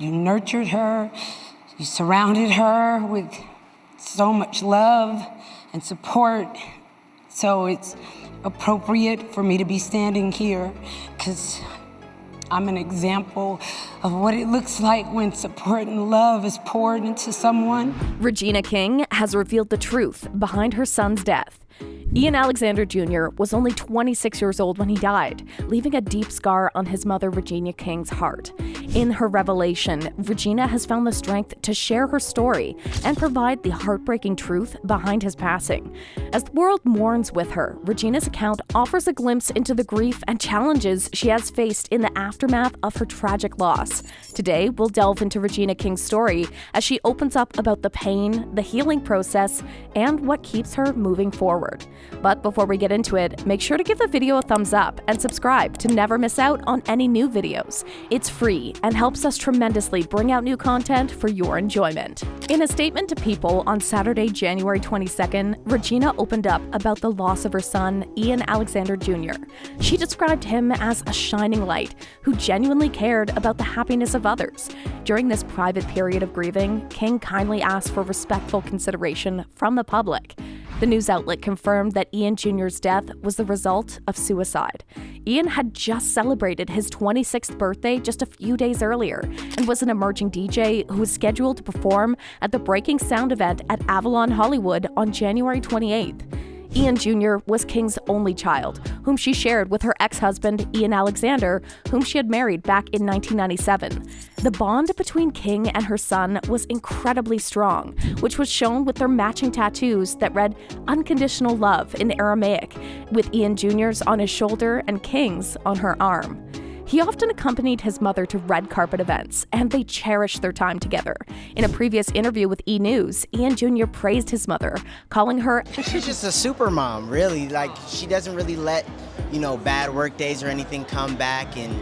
You nurtured her. You surrounded her with so much love and support. So it's appropriate for me to be standing here because I'm an example of what it looks like when support and love is poured into someone. Regina King has revealed the truth behind her son's death. Ian Alexander Jr. was only 26 years old when he died, leaving a deep scar on his mother Regina King's heart. In her revelation, Regina has found the strength to share her story and provide the heartbreaking truth behind his passing. As the world mourns with her, Regina's account offers a glimpse into the grief and challenges she has faced in the aftermath of her tragic loss. Today, we'll delve into Regina King's story as she opens up about the pain, the healing process, and what keeps her moving forward. But before we get into it, make sure to give the video a thumbs up and subscribe to never miss out on any new videos. It's free and helps us tremendously bring out new content for your enjoyment. In a statement to People on Saturday, January 22nd, Regina opened up about the loss of her son, Ian Alexander Jr. She described him as a shining light who genuinely cared about the happiness of others. During this private period of grieving, King kindly asked for respectful consideration from the public. The news outlet confirmed that Ian Jr.'s death was the result of suicide. Ian had just celebrated his 26th birthday just a few days earlier and was an emerging DJ who was scheduled to perform at the Breaking Sound event at Avalon Hollywood on January 28th. Ian Jr. was King's only child, whom she shared with her ex-husband, Ian Alexander, whom she had married back in 1997. The bond between King and her son was incredibly strong, which was shown with their matching tattoos that read "Unconditional Love" in Aramaic, with Ian Jr.'s on his shoulder and King's on her arm. He often accompanied his mother to red carpet events, and they cherished their time together. In a previous interview with E! News, Ian Jr. praised his mother, calling her, "She's just a super mom, really. Like, she doesn't really let, bad work days or anything come back and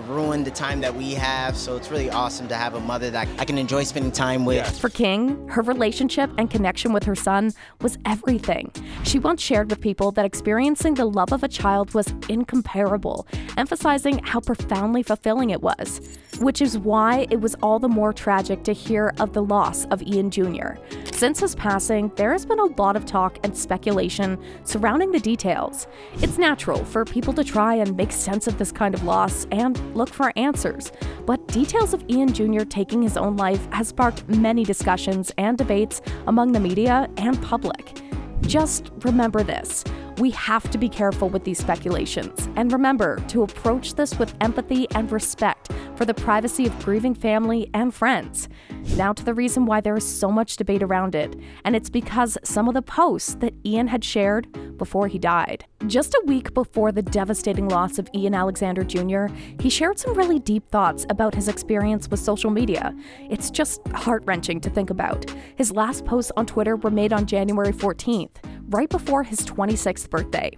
ruin the time that we have. So it's really awesome to have a mother that I can enjoy spending time with." For King, her relationship and connection with her son was everything. She once shared with People that experiencing the love of a child was incomparable, emphasizing how profoundly fulfilling it was, which is why it was all the more tragic to hear of the loss of Ian Jr. Since his passing, there has been a lot of talk and speculation surrounding the details. It's natural for people to try and make sense of this kind of loss and look for answers, but details of Ian Jr. taking his own life has sparked many discussions and debates among the media and public. Just remember this: we have to be careful with these speculations, and remember to approach this with empathy and respect for the privacy of grieving family and friends. Now to the reason why there is so much debate around it, and it's because some of the posts that Ian had shared before he died. Just a week before the devastating loss of Ian Alexander Jr., he shared some really deep thoughts about his experience with social media. It's just heart-wrenching to think about. His last posts on Twitter were made on January 14th, right before his 26th birthday.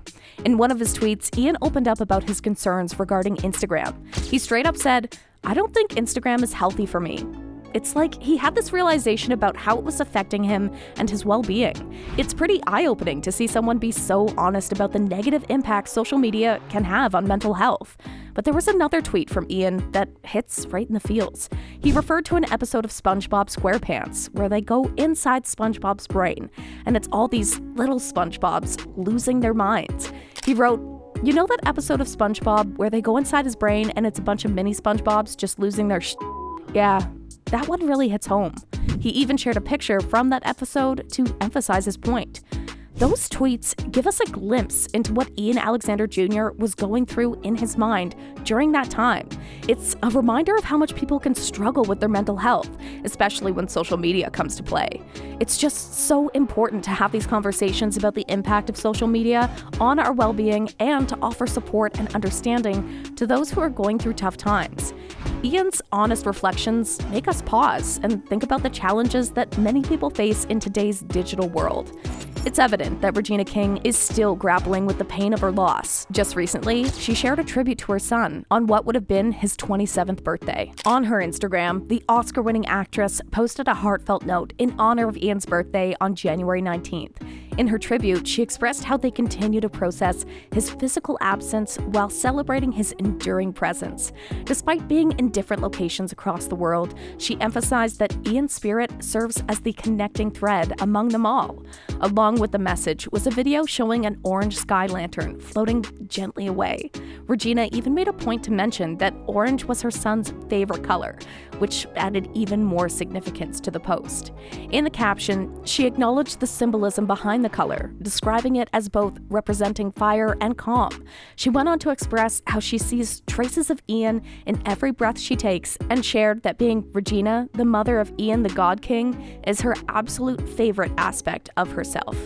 In one of his tweets, Ian opened up about his concerns regarding Instagram. He straight up said, "I don't think Instagram is healthy for me." It's like he had this realization about how it was affecting him and his well-being. It's pretty eye-opening to see someone be so honest about the negative impact social media can have on mental health. But there was another tweet from Ian that hits right in the feels. He referred to an episode of SpongeBob SquarePants where they go inside SpongeBob's brain, and it's all these little SpongeBobs losing their minds. He wrote, "You know that episode of SpongeBob where they go inside his brain and it's a bunch of mini SpongeBobs just losing their Yeah, that one really hits home." He even shared a picture from that episode to emphasize his point. Those tweets give us a glimpse into what Ian Alexander Jr. was going through in his mind during that time. It's a reminder of how much people can struggle with their mental health, especially when social media comes to play. It's just so important to have these conversations about the impact of social media on our well-being and to offer support and understanding to those who are going through tough times. Ian's honest reflections make us pause and think about the challenges that many people face in today's digital world. It's evident that Regina King is still grappling with the pain of her loss. Just recently, she shared a tribute to her son on what would have been his 27th birthday. On her Instagram, the Oscar-winning actress posted a heartfelt note in honor of Ian's birthday on January 19th. In her tribute, she expressed how they continue to process his physical absence while celebrating his enduring presence. Despite being in different locations across the world, she emphasized that Ian's spirit serves as the connecting thread among them all. Along with the message was a video showing an orange sky lantern floating gently away. Regina even made a point to mention that orange was her son's favorite color, which added even more significance to the post. In the caption, she acknowledged the symbolism behind the color, describing it as both representing fire and calm. She went on to express how she sees traces of Ian in every breath she takes and shared that being Regina, the mother of Ian the God King, is her absolute favorite aspect of herself.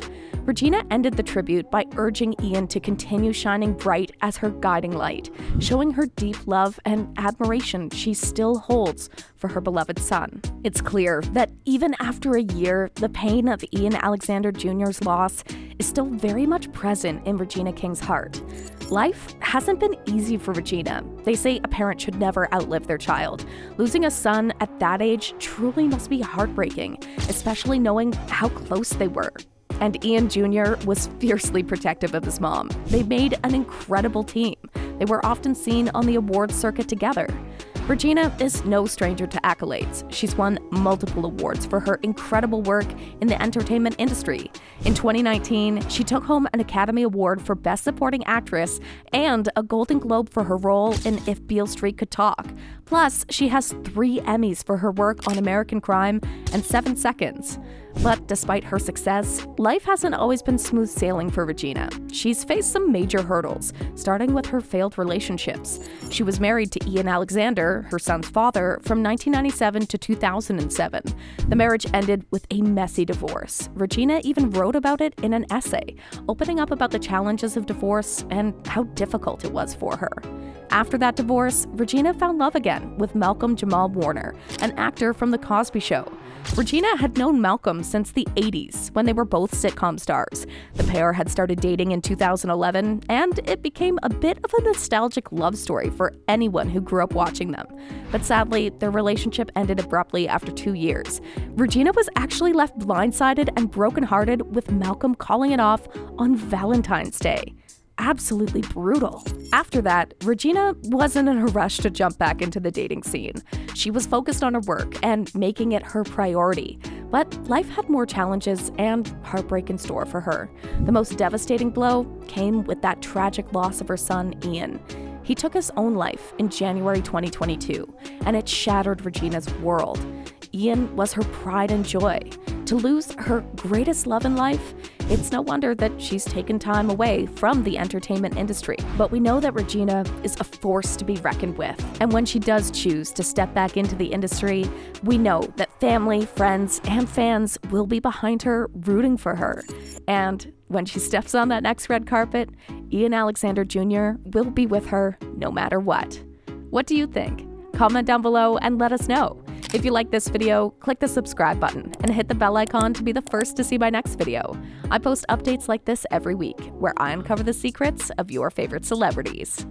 Regina ended the tribute by urging Ian to continue shining bright as her guiding light, showing her deep love and admiration she still holds for her beloved son. It's clear that even after a year, the pain of Ian Alexander Jr.'s loss is still very much present in Regina King's heart. Life hasn't been easy for Regina. They say a parent should never outlive their child. Losing a son at that age truly must be heartbreaking, especially knowing how close they were. And Ian Jr. was fiercely protective of his mom. They made an incredible team. They were often seen on the awards circuit together. Regina is no stranger to accolades. She's won multiple awards for her incredible work in the entertainment industry. In 2019, she took home an Academy Award for Best Supporting Actress and a Golden Globe for her role in If Beale Street Could Talk. Plus, she has 3 Emmys for her work on American Crime and 7 Seconds. But despite her success, life hasn't always been smooth sailing for Regina. She's faced some major hurdles, starting with her failed relationships. She was married to Ian Alexander, her son's father, from 1997 to 2007. The marriage ended with a messy divorce. Regina even wrote about it in an essay, opening up about the challenges of divorce and how difficult it was for her. After that divorce, Regina found love again with Malcolm Jamal Warner, an actor from The Cosby Show. Regina had known Malcolm since the 80s, when they were both sitcom stars. The pair had started dating in 2011, and it became a bit of a nostalgic love story for anyone who grew up watching them. But sadly, their relationship ended abruptly after 2 years. Regina was actually left blindsided and brokenhearted, with Malcolm calling it off on Valentine's Day. Absolutely brutal. After that, Regina wasn't in a rush to jump back into the dating scene. She was focused on her work and making it her priority. But life had more challenges and heartbreak in store for her. The most devastating blow came with that tragic loss of her son, Ian. He took his own life in January 2022, and it shattered Regina's world. Ian was her pride and joy. To lose her greatest love in life, it's no wonder that she's taken time away from the entertainment industry. But we know that Regina is a force to be reckoned with. And when she does choose to step back into the industry, we know that family, friends, and fans will be behind her, rooting for her. And when she steps on that next red carpet, Ian Alexander Jr. will be with her no matter what. What do you think? Comment down below and let us know. If you like this video, click the subscribe button and hit the bell icon to be the first to see my next video. I post updates like this every week, where I uncover the secrets of your favorite celebrities.